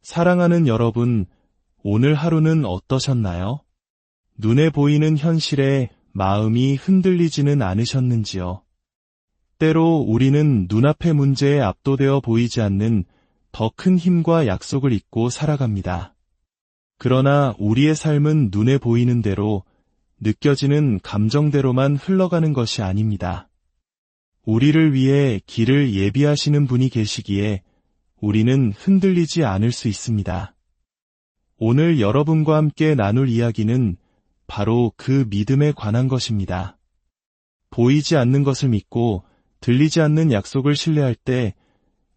사랑하는 여러분, 오늘 하루는 어떠셨나요? 눈에 보이는 현실에 마음이 흔들리지는 않으셨는지요? 때로 우리는 눈앞의 문제에 압도되어 보이지 않는 더 큰 힘과 약속을 잊고 살아갑니다. 그러나 우리의 삶은 눈에 보이는 대로, 느껴지는 감정대로만 흘러가는 것이 아닙니다. 우리를 위해 길을 예비하시는 분이 계시기에 우리는 흔들리지 않을 수 있습니다. 오늘 여러분과 함께 나눌 이야기는 바로 그 믿음에 관한 것입니다. 보이지 않는 것을 믿고 들리지 않는 약속을 신뢰할 때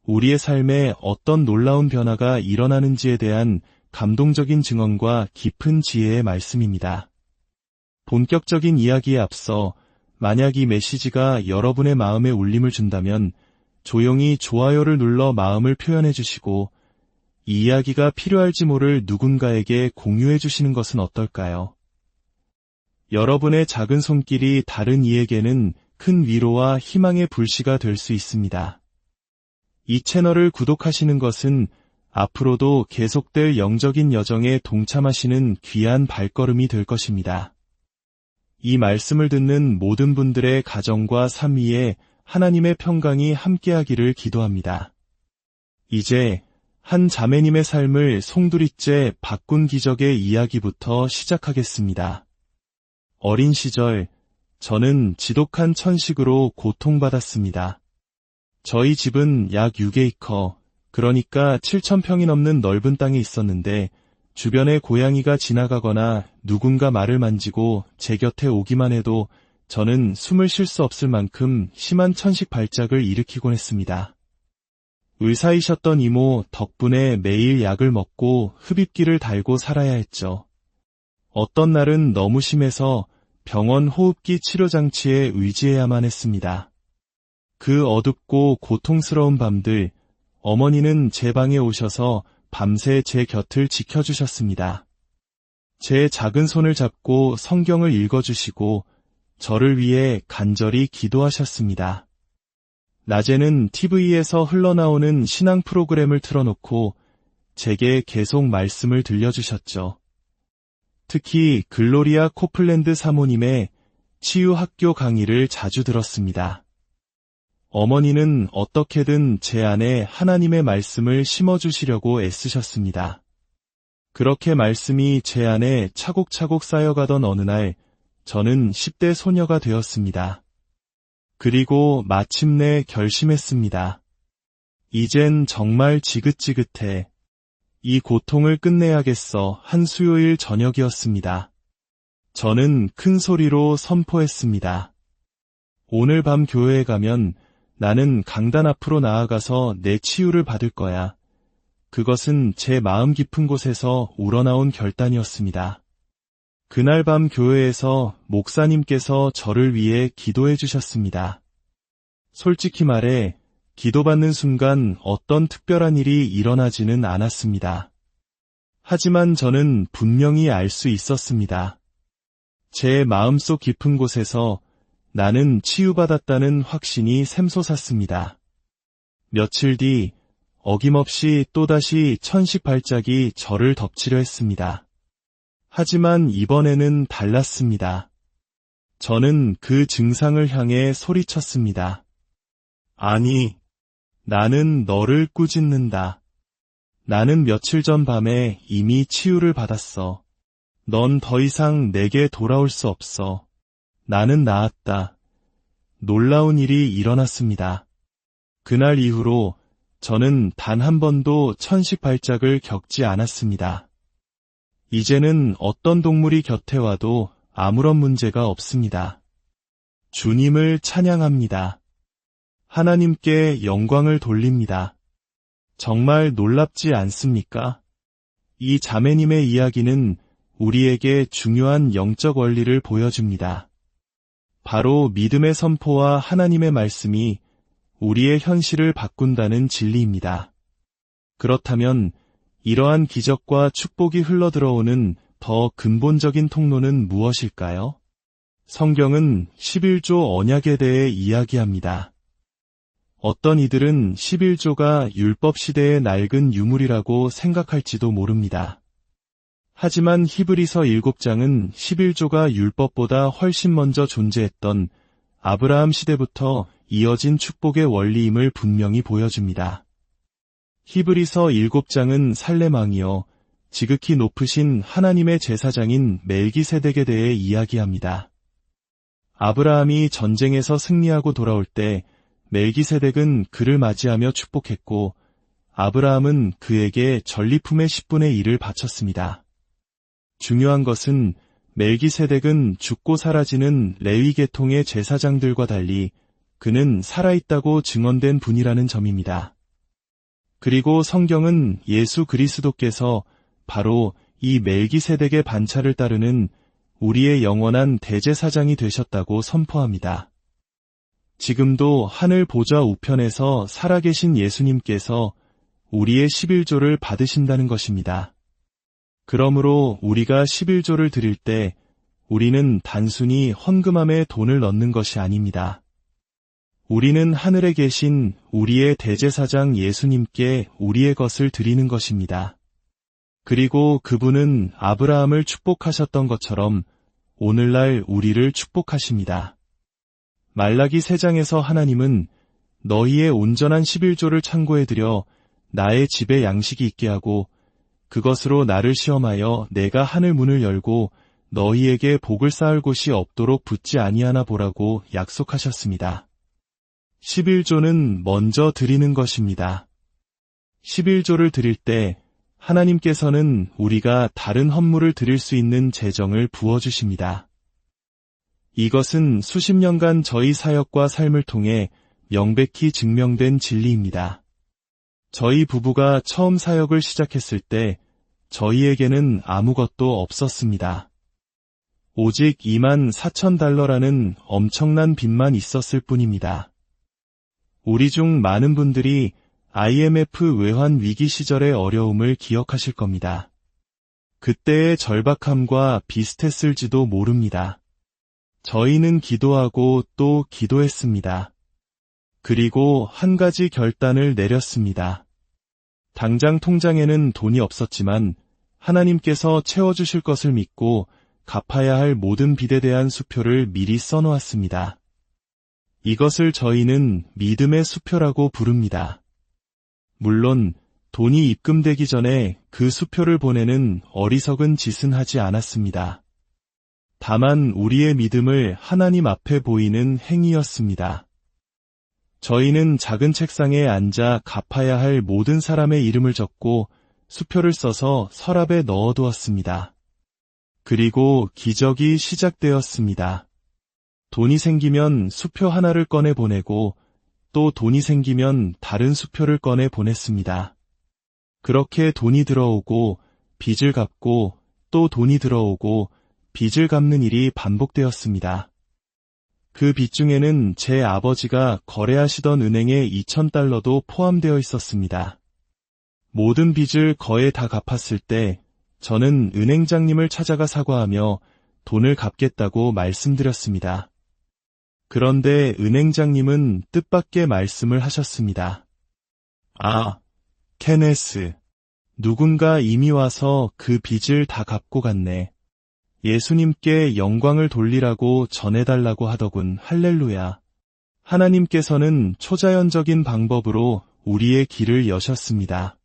우리의 삶에 어떤 놀라운 변화가 일어나는지에 대한 감동적인 증언과 깊은 지혜의 말씀입니다. 본격적인 이야기에 앞서 만약 이 메시지가 여러분의 마음에 울림을 준다면 조용히 좋아요를 눌러 마음을 표현해 주시고 이 이야기가 필요할지 모를 누군가에게 공유해 주시는 것은 어떨까요? 여러분의 작은 손길이 다른 이에게는 큰 위로와 희망의 불씨가 될 수 있습니다. 이 채널을 구독하시는 것은 앞으로도 계속될 영적인 여정에 동참하시는 귀한 발걸음이 될 것입니다. 이 말씀을 듣는 모든 분들의 가정과 삶 위에 하나님의 평강이 함께하기를 기도합니다. 이제 한 자매님의 삶을 송두리째 바꾼 기적의 이야기부터 시작하겠습니다. 어린 시절 저는 지독한 천식으로 고통받았습니다. 저희 집은 약 6에이커, 그러니까 7,000평이 넘는 넓은 땅에 있었는데 주변에 고양이가 지나가거나 누군가 말을 만지고 제 곁에 오기만 해도 저는 숨을 쉴 수 없을 만큼 심한 천식 발작을 일으키곤 했습니다. 의사이셨던 이모 덕분에 매일 약을 먹고 흡입기를 달고 살아야 했죠. 어떤 날은 너무 심해서 병원 호흡기 치료 장치에 의지해야만 했습니다. 그 어둡고 고통스러운 밤들, 어머니는 제 방에 오셔서 밤새 제 곁을 지켜주셨습니다. 제 작은 손을 잡고 성경을 읽어주시고 저를 위해 간절히 기도하셨습니다. 낮에는 TV에서 흘러나오는 신앙 프로그램을 틀어놓고 제게 계속 말씀을 들려주셨죠. 특히 글로리아 코플랜드 사모님의 치유학교 강의를 자주 들었습니다. 어머니는 어떻게든 제 안에 하나님의 말씀을 심어주시려고 애쓰셨습니다. 그렇게 말씀이 제 안에 차곡차곡 쌓여가던 어느 날 저는 10대 소녀가 되었습니다. 그리고 마침내 결심했습니다. 이젠 정말 지긋지긋해. 이 고통을 끝내야겠어. 한 수요일 저녁이었습니다. 저는 큰 소리로 선포했습니다. 오늘 밤 교회에 가면 나는 강단 앞으로 나아가서 내 치유를 받을 거야. 그것은 제 마음 깊은 곳에서 우러나온 결단이었습니다. 그날 밤 교회에서 목사님께서 저를 위해 기도해 주셨습니다. 솔직히 말해 기도받는 순간 어떤 특별한 일이 일어나지는 않았습니다. 하지만 저는 분명히 알 수 있었습니다. 제 마음속 깊은 곳에서 나는 치유받았다는 확신이 샘솟았습니다. 며칠 뒤 어김없이 또다시 천식 발작이 저를 덮치려 했습니다. 하지만 이번에는 달랐습니다. 저는 그 증상을 향해 소리쳤습니다. 아니, 나는 너를 꾸짖는다. 나는 며칠 전 밤에 이미 치유를 받았어. 넌 더 이상 내게 돌아올 수 없어. 나는 나았다. 놀라운 일이 일어났습니다. 그날 이후로 저는 단 한 번도 천식 발작을 겪지 않았습니다. 이제는 어떤 동물이 곁에 와도 아무런 문제가 없습니다. 주님을 찬양합니다. 하나님께 영광을 돌립니다. 정말 놀랍지 않습니까? 이 자매님의 이야기는 우리에게 중요한 영적 원리를 보여줍니다. 바로 믿음의 선포와 하나님의 말씀이 우리의 현실을 바꾼다는 진리입니다. 그렇다면 이러한 기적과 축복이 흘러들어오는 더 근본적인 통로는 무엇일까요? 성경은 11조 언약에 대해 이야기합니다. 어떤 이들은 11조가 율법 시대의 낡은 유물이라고 생각할지도 모릅니다. 하지만 히브리서 7장은 11조가 율법보다 훨씬 먼저 존재했던 아브라함 시대부터 이어진 축복의 원리임을 분명히 보여줍니다. 히브리서 7장은 살렘 왕이요 지극히 높으신 하나님의 제사장인 멜기세덱에 대해 이야기합니다. 아브라함이 전쟁에서 승리하고 돌아올 때 멜기세덱은 그를 맞이하며 축복했고 아브라함은 그에게 전리품의 10분의 1을 바쳤습니다. 중요한 것은 멜기세덱은 죽고 사라지는 레위 계통의 제사장들과 달리 그는 살아있다고 증언된 분이라는 점입니다. 그리고 성경은 예수 그리스도께서 바로 이 멜기세덱의 반차를 따르는 우리의 영원한 대제사장이 되셨다고 선포합니다. 지금도 하늘 보좌 우편에서 살아계신 예수님께서 우리의 11조를 받으신다는 것입니다. 그러므로 우리가 11조를 드릴 때 우리는 단순히 헌금함에 돈을 넣는 것이 아닙니다. 우리는 하늘에 계신 우리의 대제사장 예수님께 우리의 것을 드리는 것입니다. 그리고 그분은 아브라함을 축복하셨던 것처럼 오늘날 우리를 축복하십니다. 말라기 3장에서 하나님은 너희의 온전한 11조를 창고에 들여 나의 집에 양식이 있게 하고 그것으로 나를 시험하여 내가 하늘 문을 열고 너희에게 복을 쌓을 곳이 없도록 붙지 아니하나 보라고 약속하셨습니다. 11조는 먼저 드리는 것입니다. 11조를 드릴 때 하나님께서는 우리가 다른 헌물을 드릴 수 있는 재정을 부어주십니다. 이것은 수십 년간 저희 사역과 삶을 통해 명백히 증명된 진리입니다. 저희 부부가 처음 사역을 시작했을 때 저희에게는 아무것도 없었습니다. 오직 $24,000라는 엄청난 빚만 있었을 뿐입니다. 우리 중 많은 분들이 IMF 외환 위기 시절의 어려움을 기억하실 겁니다. 그때의 절박함과 비슷했을지도 모릅니다. 저희는 기도하고 또 기도했습니다. 그리고 한 가지 결단을 내렸습니다. 당장 통장에는 돈이 없었지만 하나님께서 채워주실 것을 믿고 갚아야 할 모든 빚에 대한 수표를 미리 써놓았습니다. 이것을 저희는 믿음의 수표라고 부릅니다. 물론 돈이 입금되기 전에 그 수표를 보내는 어리석은 짓은 하지 않았습니다. 다만 우리의 믿음을 하나님 앞에 보이는 행위였습니다. 저희는 작은 책상에 앉아 갚아야 할 모든 사람의 이름을 적고 수표를 써서 서랍에 넣어두었습니다. 그리고 기적이 시작되었습니다. 돈이 생기면 수표 하나를 꺼내 보내고 또 돈이 생기면 다른 수표를 꺼내 보냈습니다. 그렇게 돈이 들어오고 빚을 갚고 또 돈이 들어오고 빚을 갚는 일이 반복되었습니다. 그 빚 중에는 제 아버지가 거래하시던 은행의 $2,000도 포함되어 있었습니다. 모든 빚을 거의 다 갚았을 때 저는 은행장님을 찾아가 사과하며 돈을 갚겠다고 말씀드렸습니다. 그런데 은행장님은 뜻밖의 말씀을 하셨습니다. 아, 케네스, 누군가 이미 와서 그 빚을 다 갚고 갔네. 예수님께 영광을 돌리라고 전해달라고 하더군. 할렐루야. 하나님께서는 초자연적인 방법으로 우리의 길을 여셨습니다.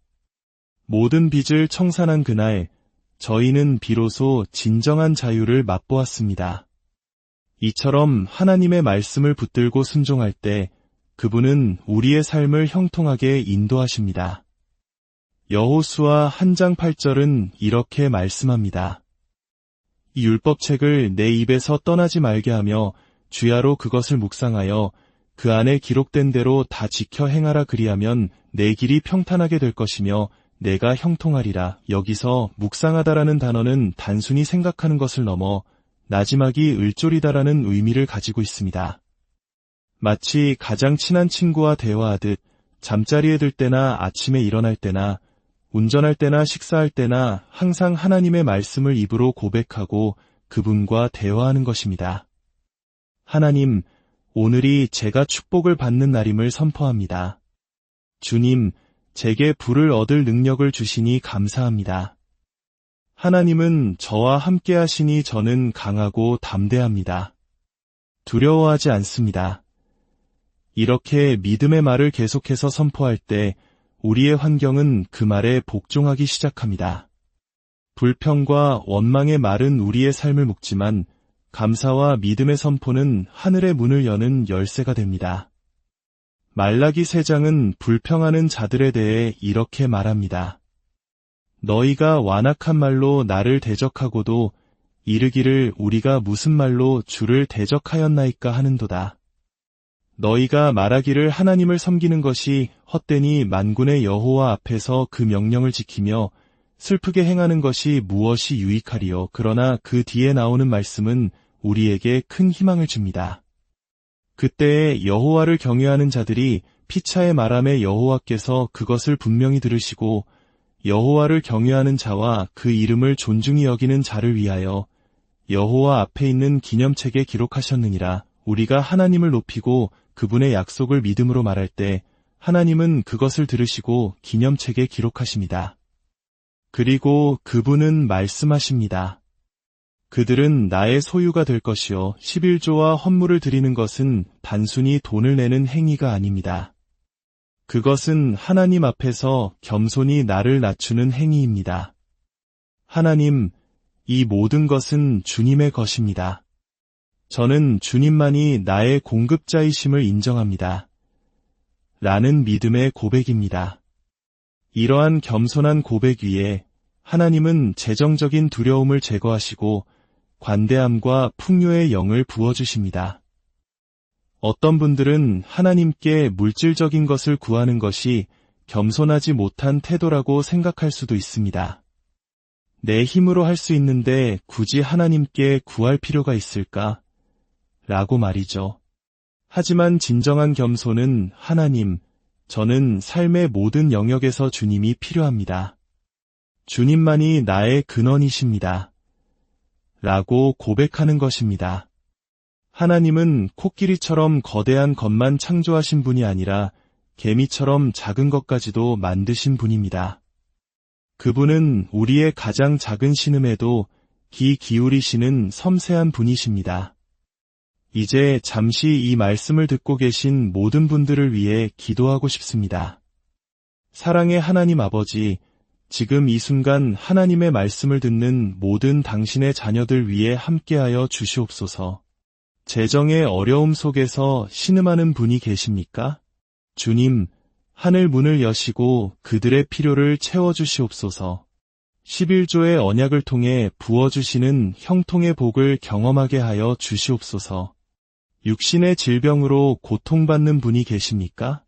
모든 빚을 청산한 그날, 저희는 비로소 진정한 자유를 맛보았습니다. 이처럼 하나님의 말씀을 붙들고 순종할 때 그분은 우리의 삶을 형통하게 인도하십니다. 여호수아 1장 8절은 이렇게 말씀합니다. 이 율법책을 내 입에서 떠나지 말게 하며 주야로 그것을 묵상하여 그 안에 기록된 대로 다 지켜 행하라. 그리하면 내 길이 평탄하게 될 것이며 내가 형통하리라. 여기서 묵상하다라는 단어는 단순히 생각하는 것을 넘어 나지막이 을조리다라는 의미를 가지고 있습니다. 마치 가장 친한 친구와 대화하듯 잠자리에 들 때나 아침에 일어날 때나 운전할 때나 식사할 때나 항상 하나님의 말씀을 입으로 고백하고 그분과 대화하는 것입니다. 하나님, 오늘이 제가 축복을 받는 날임을 선포합니다. 주님, 제게 불을 얻을 능력을 주시니 감사합니다. 하나님은 저와 함께 하시니 저는 강하고 담대합니다. 두려워하지 않습니다. 이렇게 믿음의 말을 계속해서 선포할 때 우리의 환경은 그 말에 복종하기 시작합니다. 불평과 원망의 말은 우리의 삶을 묶지만 감사와 믿음의 선포는 하늘의 문을 여는 열쇠가 됩니다. 말라기 3장은 불평하는 자들에 대해 이렇게 말합니다. 너희가 완악한 말로 나를 대적하고도 이르기를 우리가 무슨 말로 주를 대적하였나이까 하는도다. 너희가 말하기를 하나님을 섬기는 것이 헛되니 만군의 여호와 앞에서 그 명령을 지키며 슬프게 행하는 것이 무엇이 유익하리요. 그러나 그 뒤에 나오는 말씀은 우리에게 큰 희망을 줍니다. 그때에 여호와를 경외하는 자들이 피차의 말함에 여호와께서 그것을 분명히 들으시고 여호와를 경외하는 자와 그 이름을 존중히 여기는 자를 위하여 여호와 앞에 있는 기념책에 기록하셨느니라. 우리가 하나님을 높이고 그분의 약속을 믿음으로 말할 때 하나님은 그것을 들으시고 기념책에 기록하십니다. 그리고 그분은 말씀하십니다. 그들은 나의 소유가 될 것이요 11조와 헌물을 드리는 것은 단순히 돈을 내는 행위가 아닙니다. 그것은 하나님 앞에서 겸손히 나를 낮추는 행위입니다. 하나님, 이 모든 것은 주님의 것입니다. 저는 주님만이 나의 공급자이심을 인정합니다. 라는 믿음의 고백입니다. 이러한 겸손한 고백 위에 하나님은 재정적인 두려움을 제거하시고 관대함과 풍요의 영을 부어주십니다. 어떤 분들은 하나님께 물질적인 것을 구하는 것이 겸손하지 못한 태도라고 생각할 수도 있습니다. 내 힘으로 할 수 있는데 굳이 하나님께 구할 필요가 있을까? 라고 말이죠. 하지만 진정한 겸손은 하나님, 저는 삶의 모든 영역에서 주님이 필요합니다. 주님만이 나의 근원이십니다. 라고 고백하는 것입니다. 하나님은 코끼리처럼 거대한 것만 창조하신 분이 아니라 개미처럼 작은 것까지도 만드신 분입니다. 그분은 우리의 가장 작은 신음에도 귀 기울이시는 섬세한 분이십니다. 이제 잠시 이 말씀을 듣고 계신 모든 분들을 위해 기도하고 싶습니다. 사랑의 하나님 아버지, 지금 이 순간 하나님의 말씀을 듣는 모든 당신의 자녀들 위해 함께하여 주시옵소서. 재정의 어려움 속에서 신음하는 분이 계십니까? 주님, 하늘 문을 여시고 그들의 필요를 채워주시옵소서. 11조의 언약을 통해 부어주시는 형통의 복을 경험하게 하여 주시옵소서. 육신의 질병으로 고통받는 분이 계십니까?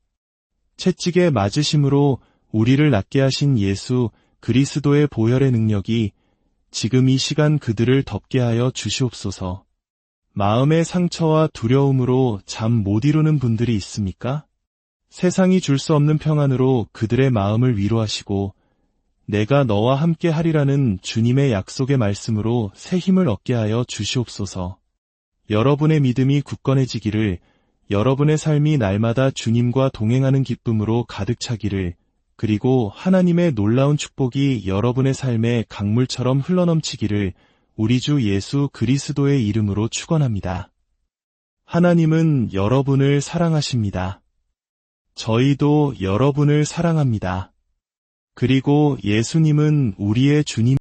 채찍에 맞으심으로 우리를 낫게 하신 예수 그리스도의 보혈의 능력이 지금 이 시간 그들을 덮게 하여 주시옵소서. 마음의 상처와 두려움으로 잠 못 이루는 분들이 있습니까? 세상이 줄 수 없는 평안으로 그들의 마음을 위로하시고 내가 너와 함께 하리라는 주님의 약속의 말씀으로 새 힘을 얻게 하여 주시옵소서. 여러분의 믿음이 굳건해지기를, 여러분의 삶이 날마다 주님과 동행하는 기쁨으로 가득 차기를, 그리고 하나님의 놀라운 축복이 여러분의 삶에 강물처럼 흘러넘치기를 우리 주 예수 그리스도의 이름으로 축원합니다. 하나님은 여러분을 사랑하십니다. 저희도 여러분을 사랑합니다. 그리고 예수님은 우리의 주님